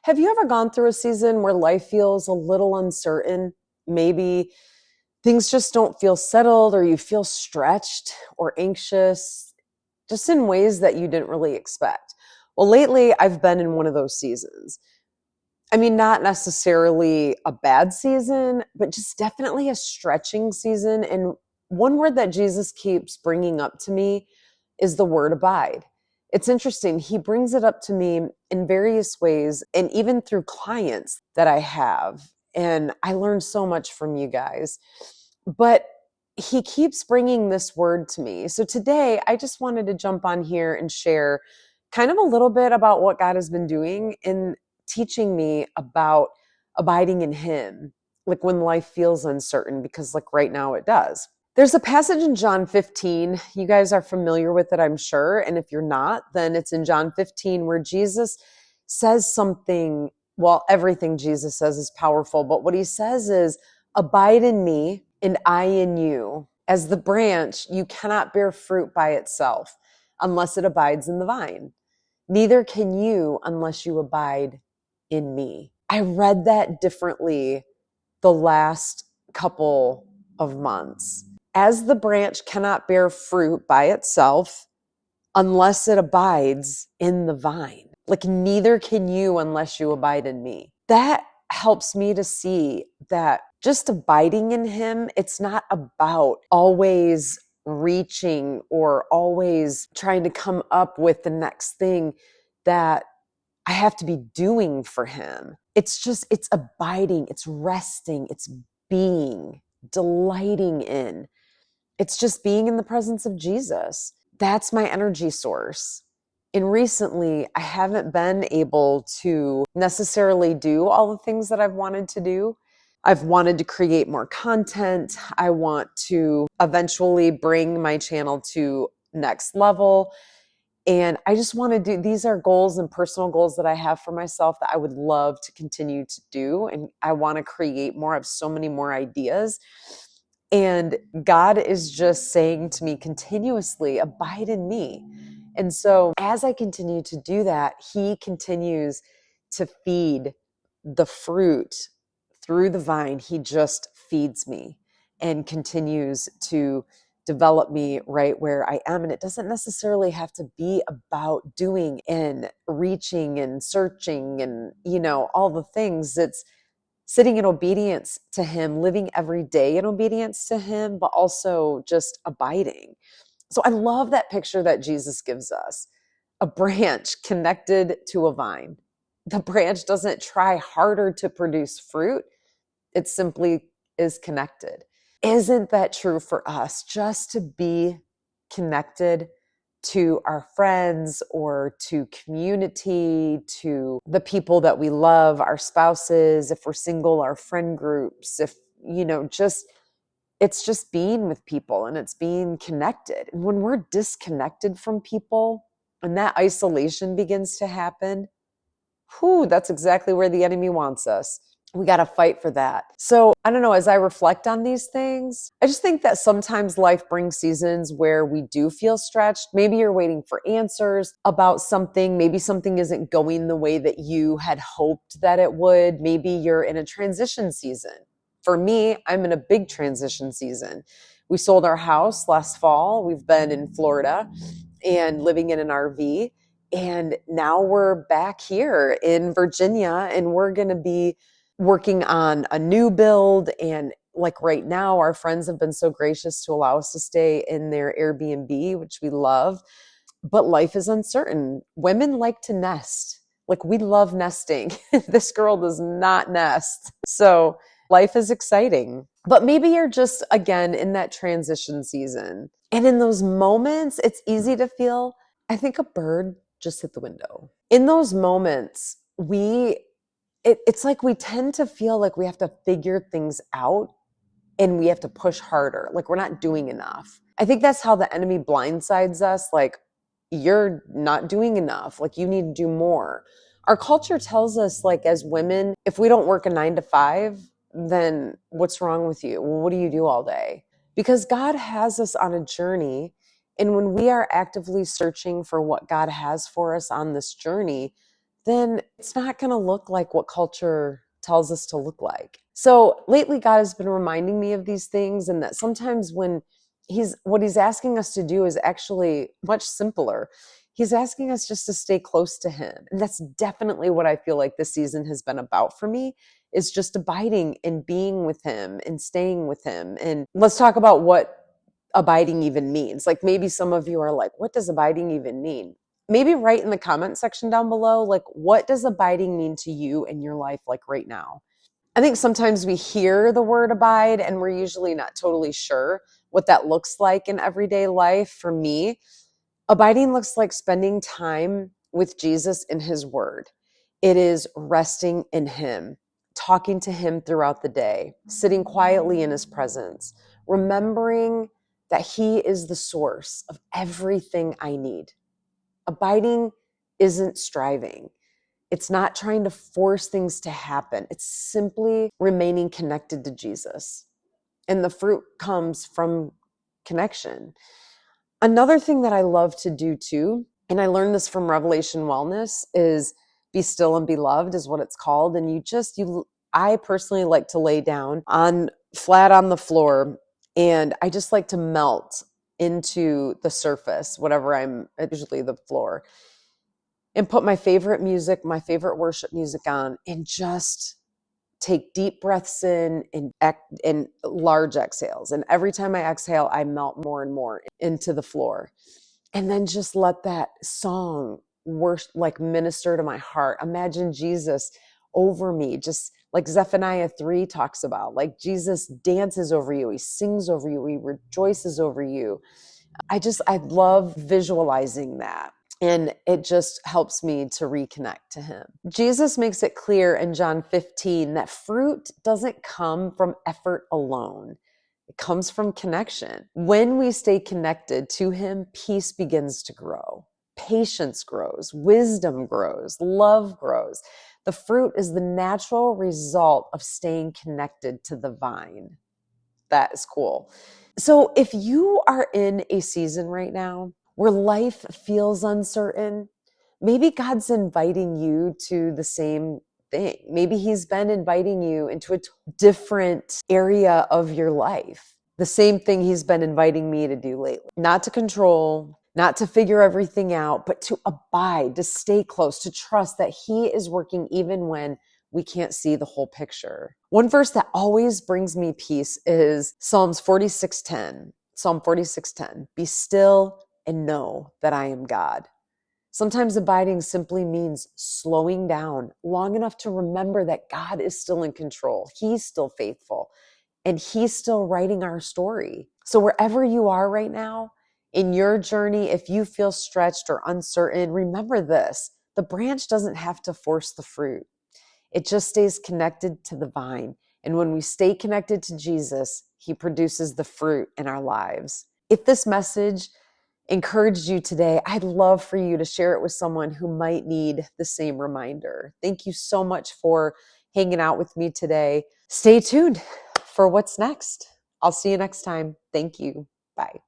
Have you ever gone through a season where life feels a little uncertain? Maybe things just don't feel settled, or you feel stretched or anxious, just in ways that you didn't really expect. Well, lately I've been in one of those seasons. I mean, not necessarily a bad season, but just definitely a stretching season. And one word that Jesus keeps bringing up to me is the word abide. It's interesting. He brings it up to me in various ways, and even through clients that I have. And I learned so much from you guys. But he keeps bringing this word to me. So today, I just wanted to jump on here and share kind of a little bit about what God has been doing in teaching me about abiding in him, like when life feels uncertain, because like right now it does. There's a passage in John 15. You guys are familiar with it, I'm sure. And if you're not, then it's in John 15 where Jesus says something. Well, everything Jesus says is powerful, but what he says is, abide in me and I in you. As the branch, you cannot bear fruit by itself unless it abides in the vine. Neither can you unless you abide in me. I read that differently the last couple of months. As the branch cannot bear fruit by itself unless it abides in the vine. Like neither can you unless you abide in me. That helps me to see that just abiding in him, it's not about always reaching or always trying to come up with the next thing that I have to be doing for him. It's abiding, it's resting, it's being, delighting in. It's just being in the presence of Jesus. That's my energy source. And recently, I haven't been able to necessarily do all the things that I've wanted to do. I've wanted to create more content. I want to eventually bring my channel to next level. And I just want to do, these are goals and personal goals that I have for myself that I would love to continue to do. And I want to create more. I have so many more ideas. And God is just saying to me continuously, abide in me. And so as I continue to do that, he continues to feed the fruit through the vine. He just feeds me and continues to develop me right where I am. And it doesn't necessarily have to be about doing and reaching and searching and, all the things. It's sitting in obedience to him, living every day in obedience to him, but also just abiding. So I love that picture that Jesus gives us, a branch connected to a vine. The branch doesn't try harder to produce fruit. It simply is connected. Isn't that true for us? Just to be connected to our friends or to community, to the people that we love, our spouses, if we're single, our friend groups, if, it's just being with people and it's being connected. And when we're disconnected from people and that isolation begins to happen, that's exactly where the enemy wants us. We got to fight for that. So I don't know, as I reflect on these things, I just think that sometimes life brings seasons where we do feel stretched. Maybe you're waiting for answers about something. Maybe something isn't going the way that you had hoped that it would. Maybe you're in a transition season. For me, I'm in a big transition season. We sold our house last fall. We've been in Florida and living in an RV. And now we're back here in Virginia, and we're going to be working on a new build. And like right now, our friends have been so gracious to allow us to stay in their Airbnb, which we love. But life is uncertain. Women like to nest. Like we love nesting. This girl does not nest. So life is exciting. But maybe you're just, again, in that transition season. And in those moments, it's easy to feel, I think a bird just hit the window. In those moments, it's like we tend to feel like we have to figure things out and we have to push harder, like we're not doing enough. I think that's how the enemy blindsides us, like you're not doing enough, like you need to do more. Our culture tells us, like as women, if we don't work a 9 to 5, then what's wrong with you? Well, what do you do all day? Because God has us on a journey. And when we are actively searching for what God has for us on this journey, then it's not going to look like what culture tells us to look like. So lately, God has been reminding me of these things, and that sometimes when what he's asking us to do is actually much simpler. He's asking us just to stay close to him. And that's definitely what I feel like this season has been about for me, is just abiding and being with him and staying with him. And let's talk about what abiding even means. Like, maybe some of you are like, what does abiding even mean? Maybe write in the comment section down below, like, what does abiding mean to you in your life, like right now? I think sometimes we hear the word abide and we're usually not totally sure what that looks like in everyday life. For me, abiding looks like spending time with Jesus in his word. It is resting in him, talking to him throughout the day, sitting quietly in his presence, remembering that he is the source of everything I need. Abiding isn't striving. It's not trying to force things to happen. It's simply remaining connected to Jesus. And the fruit comes from connection. Another thing that I love to do too, and I learned this from Revelation Wellness, is be still and be loved, is what it's called. And I personally like to lay down flat on the floor, and I just like to melt into the surface, usually the floor, and put my favorite music, my favorite worship music on, and just take deep breaths in and large exhales. And every time I exhale, I melt more and more into the floor. And then just let that song minister to my heart. Imagine Jesus over me, just like Zephaniah 3 talks about. Like, Jesus dances over you, he sings over you, he rejoices over you. I love visualizing that. And it just helps me to reconnect to him. Jesus makes it clear in John 15 that fruit doesn't come from effort alone. It comes from connection. When we stay connected to him, peace begins to grow. Patience grows, wisdom grows, love grows. The fruit is the natural result of staying connected to the vine. That is cool. So if you are in a season right now where life feels uncertain, maybe God's inviting you to the same thing. Maybe he's been inviting you into a different area of your life. The same thing he's been inviting me to do lately. Not to control, not to figure everything out, but to abide, to stay close, to trust that he is working even when we can't see the whole picture. One verse that always brings me peace is Psalm 46:10. Be still and know that I am God. Sometimes abiding simply means slowing down long enough to remember that God is still in control. He's still faithful, and he's still writing our story. So wherever you are right now in your journey, if you feel stretched or uncertain, remember this: the branch doesn't have to force the fruit. It just stays connected to the vine. And when we stay connected to Jesus, he produces the fruit in our lives. If this message encouraged you today, I'd love for you to share it with someone who might need the same reminder. Thank you so much for hanging out with me today. Stay tuned for what's next. I'll see you next time. Thank you. Bye.